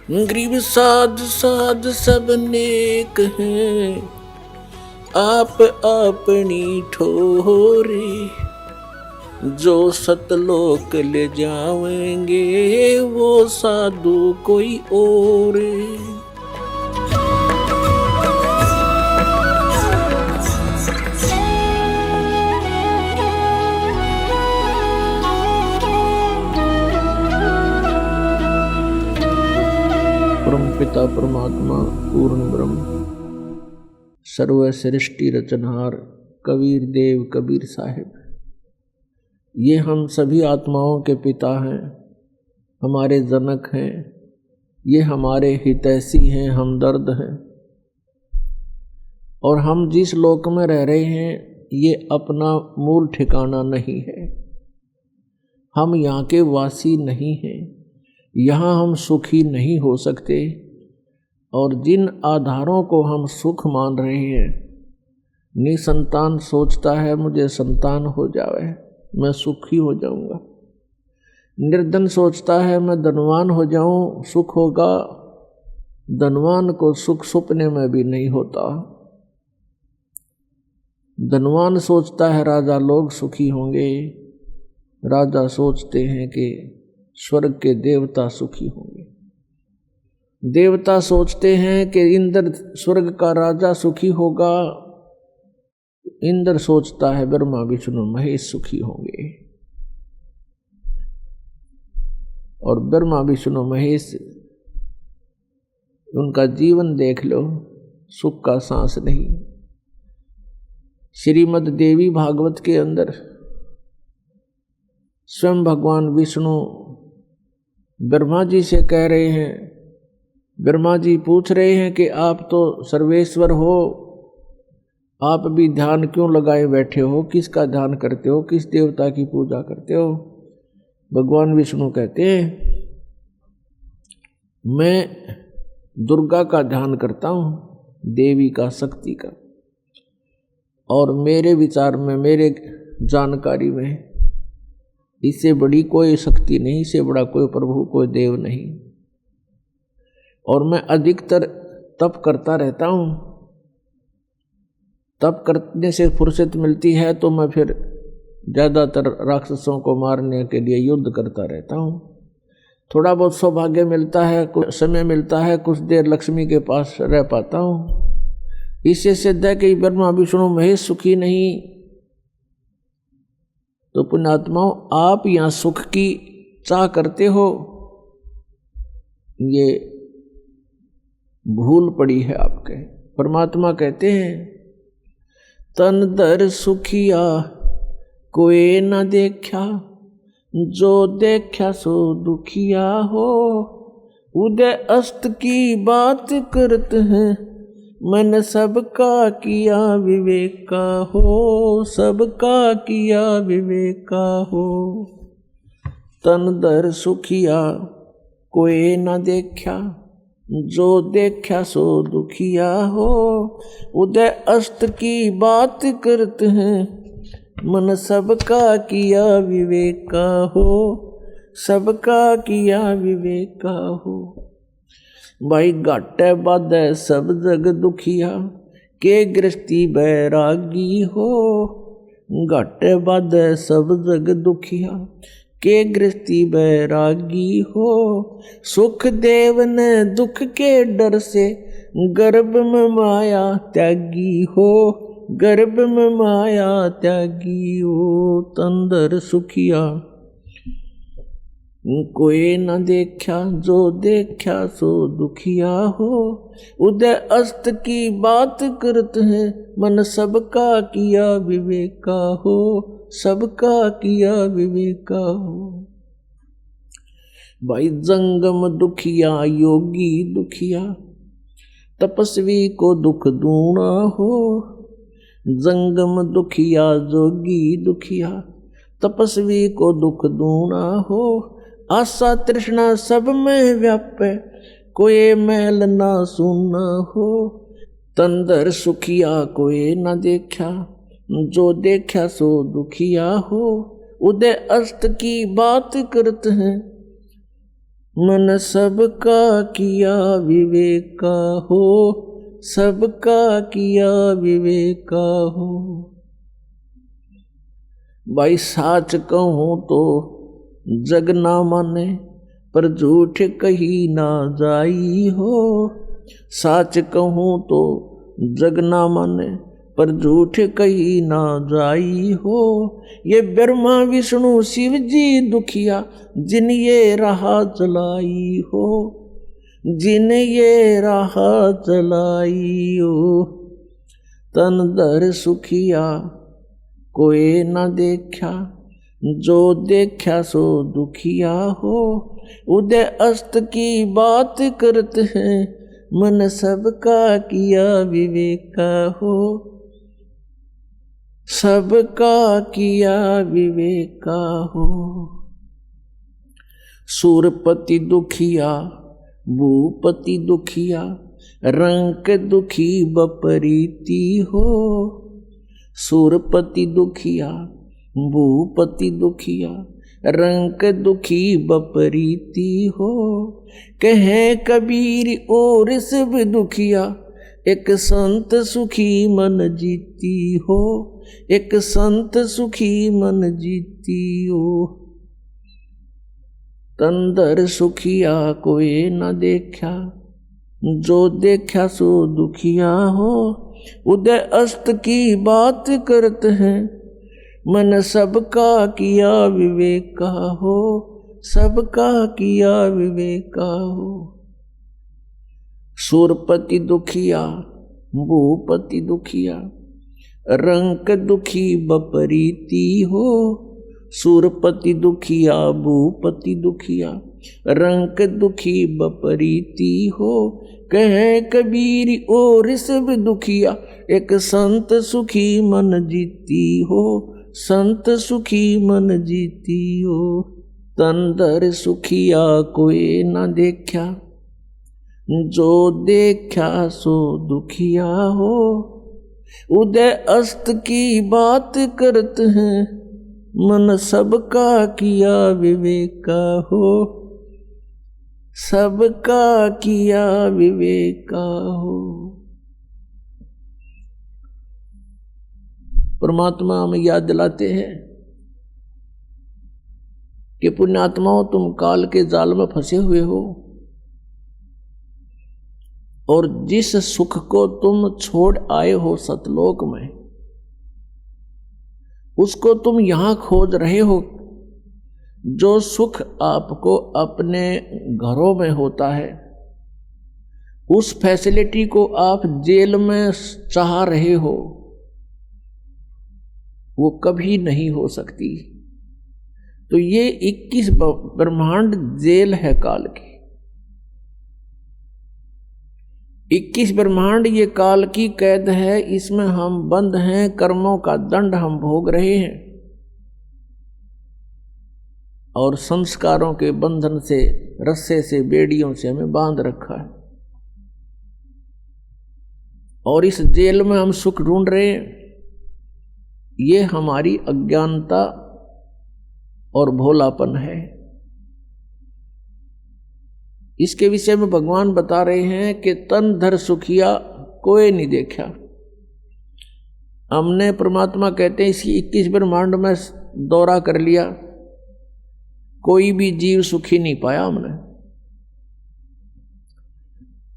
गरीब साध साध सब नेक हैं, आप अपनी ठोरे। जो सतलोक ले जावेंगे वो साधु कोई और। परम पिता परमात्मा पूर्ण ब्रह्म सर्व सृष्टि रचनहार कबीर देव कबीर साहिब, ये हम सभी आत्माओं के पिता हैं, हमारे जनक हैं, ये हमारे हितैषी हैं, हमदर्द हैं। और हम जिस लोक में रह रहे हैं ये अपना मूल ठिकाना नहीं है, हम यहाँ के वासी नहीं हैं, यहाँ हम सुखी नहीं हो सकते। और जिन आधारों को हम सुख मान रहे हैं, निसंतान सोचता है मुझे संतान हो जावे मैं सुखी हो जाऊंगा, निर्धन सोचता है मैं धनवान हो जाऊं सुख होगा, धनवान को सुख सपने में भी नहीं होता। धनवान सोचता है राजा लोग सुखी होंगे, राजा सोचते हैं कि स्वर्ग के देवता सुखी होंगे, देवता सोचते हैं कि इंद्र स्वर्ग का राजा सुखी होगा, इंद्र सोचता है ब्रह्मा विष्णु महेश सुखी होंगे। और ब्रह्मा विष्णु महेश उनका जीवन देख लो, सुख का सांस नहीं। श्रीमद् देवी भागवत के अंदर स्वयं भगवान विष्णु ब्रह्मा जी से कह रहे हैं, ब्रह्मा जी पूछ रहे हैं कि आप तो सर्वेश्वर हो, आप भी ध्यान क्यों लगाए बैठे हो, किसका ध्यान करते हो, किस देवता की पूजा करते हो। भगवान विष्णु कहते हैं मैं दुर्गा का ध्यान करता हूँ, देवी का, शक्ति का। और मेरे विचार में, मेरे जानकारी में इससे बड़ी कोई शक्ति नहीं, इससे बड़ा कोई प्रभु, कोई देव नहीं। और मैं अधिकतर तप करता रहता हूँ, तप करने से फुर्सत मिलती है तो मैं फिर ज़्यादातर राक्षसों को मारने के लिए युद्ध करता रहता हूँ। थोड़ा बहुत सौभाग्य मिलता है, कुछ समय मिलता है, कुछ देर लक्ष्मी के पास रह पाता हूँ। इससे सिद्ध है कि ब्रह्मा विष्णु महेश सुखी नहीं। तो पुण्यात्माओं, आप यहाँ सुख की चाह करते हो, ये भूल पड़ी है आपके। परमात्मा कहते हैं तन दर सुखिया कोई न देखा, जो देखा सो दुखिया हो। उदय अस्त की बात करते हैं, मन सबका किया विवेका हो, सबका किया विवेका हो। तन दर सुखिया कोई न देखा, जो देखा सो दुखिया हो। उदय अस्त की बात करते हैं, मन सबका किया विवेका हो, सबका किया विवेका हो। भाई घाटे बाधे सब जग दुखिया, के गृहस्थी बैरागी हो। घाटे बाधे सब जग दुखिया, के गृहस्थी बैरागी हो। सुख देव ने दुख के डर से, गर्भ में माया त्यागी हो, गर्भ में माया त्यागी हो। तंदर सुखिया कोई न देखा, जो देखा सो दुखिया हो। उदय अस्त की बात करते हैं, मन सबका किया विवेका हो, सबका किया विवेका हो। भाई जंगम दुखिया योगी दुखिया, तपस्वी को दुख दूना हो। जंगम दुखिया जोगी दुखिया, तपस्वी को दुख दूना हो। आशा तृष्णा सब में व्यापे, कोई मैल ना सुना हो। तंदर सुखिया कोई न देखा, जो देखा सो दुखिया हो। उदय अस्त की बात करते हैं, मन सबका किया विवेका हो, सबका किया विवेका हो। भाई साच कहूं तो जग ना माने, पर झूठ कही ना जाई हो। साच कहूं तो जग ना माने, पर झूठ कही ना जाई हो। ये ब्रह्मा विष्णु शिव जी दुखिया, जिन ये राह चलाई हो, जिन ये राह चलाई हो। तन धर सुखिया कोई न देखा, जो देखा सो दुखिया हो। उदय अस्त की बात करते हैं, मन सबका किया विवेका हो, सबका किया विवेका हो। सूरपति दुखिया भूपति दुखिया, रंक दुखी बपरीती हो। सूरपति दुखिया भूपति दुखिया, रंक दुखी बपरीती हो। कहे कबीर और सब दुखिया, एक संत सुखी मन जीती हो, एक संत सुखी मन जीती हो। तंदर सुखिया कोई न देखा, जो देखा सो दुखिया हो। उदय अस्त की बात करते हैं, मन सबका किया विवेका हो, सबका किया विवेका हो। सूरपति दुखिया भूपति दुखिया, रंक दुखी बपरीती हो। सूरपति दुखिया भूपति दुखिया, रंक दुखी बपरीती हो। कहे कबीर और सब दुखिया, एक संत सुखी मन जीती हो, संत सुखी मन जीती हो। तंदर सुखिया कोई न देखा, जो देखा सो दुखिया हो। उदय अस्त की बात करते हैं, मन सबका किया विवेका हो, सबका किया विवेका हो। परमात्मा हमें याद दिलाते हैं कि पुण्यात्माओं, तुम काल के जाल में फंसे हुए हो, और जिस सुख को तुम छोड़ आए हो सतलोक में, उसको तुम यहां खोज रहे हो। जो सुख आपको अपने घरों में होता है, उस फैसिलिटी को आप जेल में चाह रहे हो, वो कभी नहीं हो सकती। तो ये 21 ब्रह्मांड जेल है काल की। 21 ब्रह्मांड ये काल की कैद है, इसमें हम बंद हैं, कर्मों का दंड हम भोग रहे हैं, और संस्कारों के बंधन से, रस्से से, बेड़ियों से हमें बांध रखा है। और इस जेल में हम सुख ढूंढ रहे हैं। ये हमारी अज्ञानता और भोलापन है। इसके विषय में भगवान बता रहे हैं कि तन धर सुखिया कोई नहीं देखा। हमने, परमात्मा कहते हैं, इसकी 21 ब्रह्मांड में दौरा कर लिया, कोई भी जीव सुखी नहीं पाया हमने।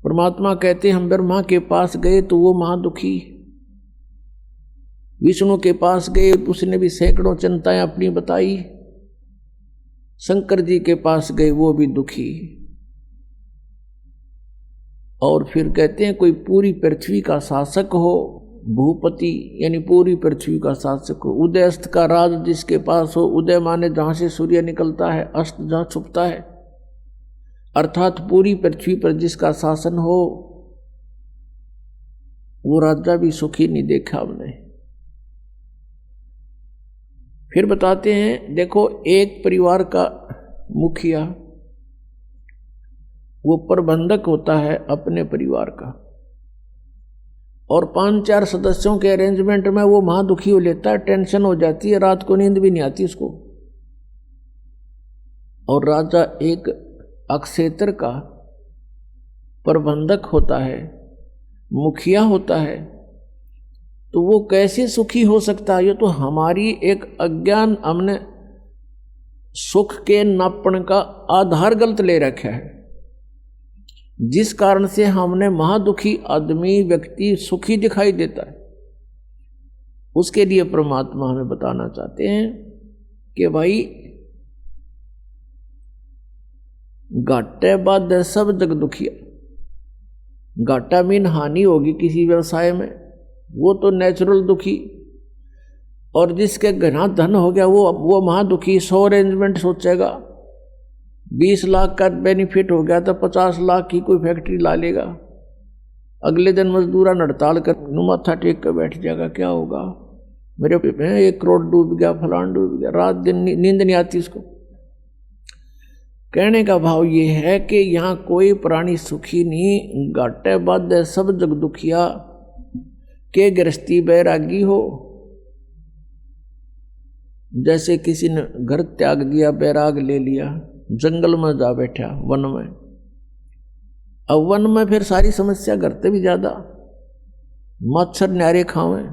परमात्मा कहते हैं हम ब्रह्मा के पास गए तो वो महादुखी, विष्णु के पास गए, उसने भी सैकड़ों चिंताएं अपनी बताई, शंकर जी के पास गए, वो भी दुखी। और फिर कहते हैं कोई पूरी पृथ्वी का शासक हो, भूपति यानी पूरी पृथ्वी का शासक हो, उदय अस्त का राज जिसके पास हो, उदय माने जहां से सूर्य निकलता है, अस्त जहां छुपता है, अर्थात पूरी पृथ्वी पर जिसका शासन हो, वो राजा भी सुखी नहीं देखा हमने। फिर बताते हैं, देखो एक परिवार का मुखिया, वो प्रबंधक होता है अपने परिवार का, और 5-4 सदस्यों के अरेंजमेंट में वो महादुखी हो लेता है, टेंशन हो जाती है, रात को नींद भी नहीं आती उसको। और राजा एक अक्षेत्र का प्रबंधक होता है, मुखिया होता है, तो वो कैसे सुखी हो सकता है? ये तो हमारी एक अज्ञान, हमने सुख के नापण का आधार गलत ले रखा है, जिस कारण से हमने महादुखी आदमी व्यक्ति सुखी दिखाई देता है। उसके लिए परमात्मा हमें बताना चाहते हैं कि भाई घाटे बाद सब जग दुखिया। घाटा मीन हानि होगी किसी व्यवसाय में, वो तो नेचुरल दुखी। और जिसके घना धन हो गया वो महादुखी। 100 अरेंजमेंट सोचेगा, 20 लाख का बेनिफिट हो गया तो 50 लाख की कोई फैक्ट्री ला लेगा, अगले दिन मजदूरा हड़ताल कर माथा टेक कर बैठ जाएगा, क्या होगा मेरे पे 1 करोड़ डूब गया, फलान डूब गया, रात दिन नींद नहीं आती इसको। कहने का भाव ये है कि यहाँ कोई प्राणी सुखी नहीं। घाटे बाद सब जग दुखिया के गृहस्थी बैरागी हो। जैसे किसी ने घर त्याग दिया, बैराग ले लिया, जंगल में जा बैठा, वन में। अब वन में फिर सारी समस्या करते भी ज्यादा, मच्छर न्यारे खावे,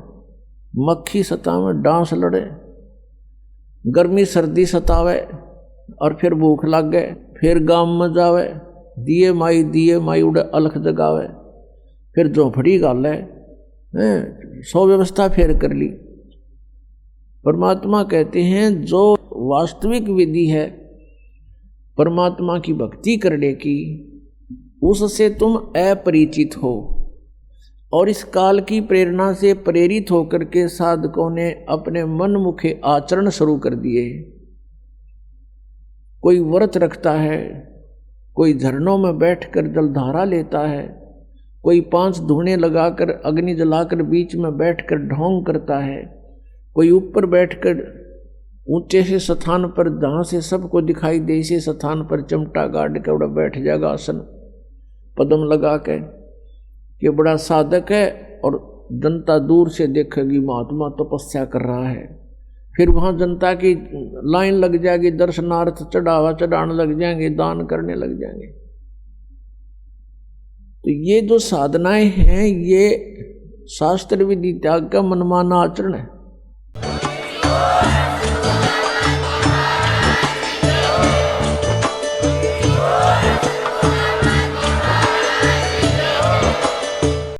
मक्खी सतावे, डांस लड़े, गर्मी सर्दी सतावे, और फिर भूख लग गए, फिर गांव में जावे, दिए माई उड़े अलख जगावे, फिर झोंपड़ी गाले, 100 व्यवस्था फिर कर ली। परमात्मा कहते हैं जो वास्तविक विधि है परमात्मा की भक्ति करने की, उससे तुम अपरिचित हो। और इस काल की प्रेरणा से प्रेरित होकर के साधकों ने अपने मनमुखे आचरण शुरू कर दिए। कोई व्रत रखता है, कोई झरनों में बैठकर जलधारा लेता है, कोई 5 धूने लगाकर अग्नि जलाकर बीच में बैठकर ढोंग करता है, कोई ऊपर बैठकर ऊंचे से स्थान पर जहाँ से सबको दिखाई दे इसे स्थान पर चिमटा गाड़ के उड़ा बैठ जाएगा आसन पद्म लगा के, कि बड़ा साधक है, और जनता दूर से देखेगी महात्मा तपस्या कर रहा है। फिर वहाँ जनता की लाइन लग जाएगी, दर्शनार्थ चढ़ावा चढ़ाने लग जाएंगे, दान करने लग जाएंगे। तो ये जो साधनाएं हैं ये शास्त्र विधि त्याग का मनमाना आचरण है।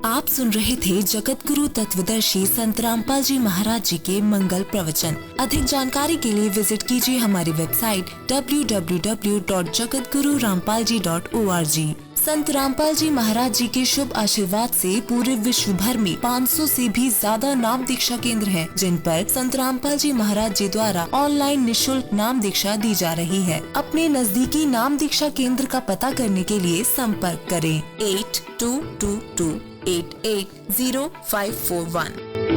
आप सुन रहे थे जगत गुरु तत्वदर्शी संत रामपाल जी महाराज जी के मंगल प्रवचन। अधिक जानकारी के लिए विजिट कीजिए हमारी वेबसाइट www.jagatgururampalji.org। संत रामपाल जी महाराज जी के शुभ आशीर्वाद से पूरे विश्व भर में 500 से भी ज्यादा नाम दीक्षा केंद्र हैं, जिन पर संत रामपाल जी महाराज जी द्वारा ऑनलाइन निशुल्क नाम दीक्षा दी जा रही है। अपने नजदीकी नाम दीक्षा केंद्र का पता करने के लिए संपर्क करें 8222880541।